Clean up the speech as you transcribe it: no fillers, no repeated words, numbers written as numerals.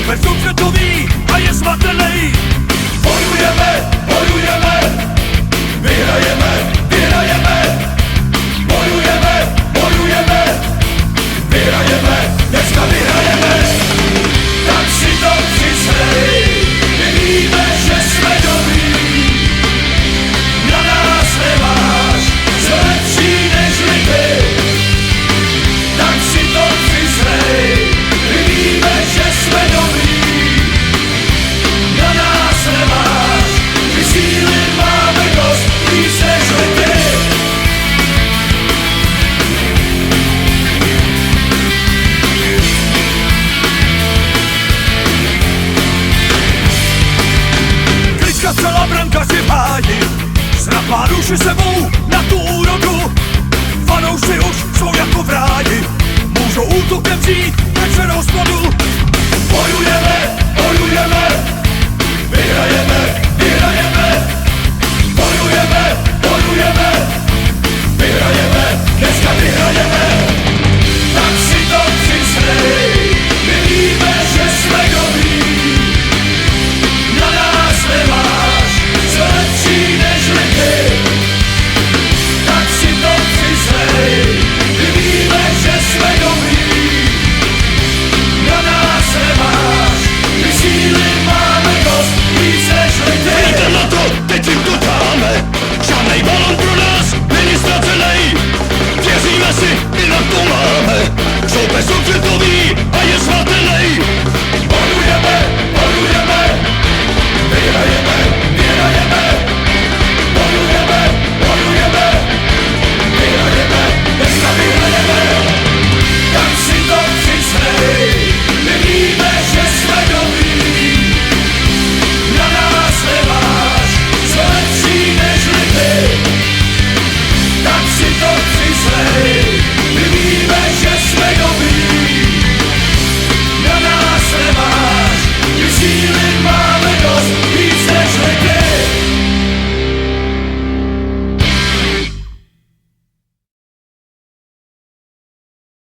Bez dobře to ví a je zmatenej. Bojujeme, bojujeme, vyhrajeme, vyhrajeme. Bojujeme, bojujeme, vyhrajeme, dneska vyhrajeme. Tak si to přiznej, my víme, že jsme dobrý. Na nás nemáš, co lepší než ty. Tak si to přiznej, my víme, že jsme dobrý. Na nás nemáš, my síly máme dost, víc než ty. Klička celá brankaři v háji, zrapá duši sebou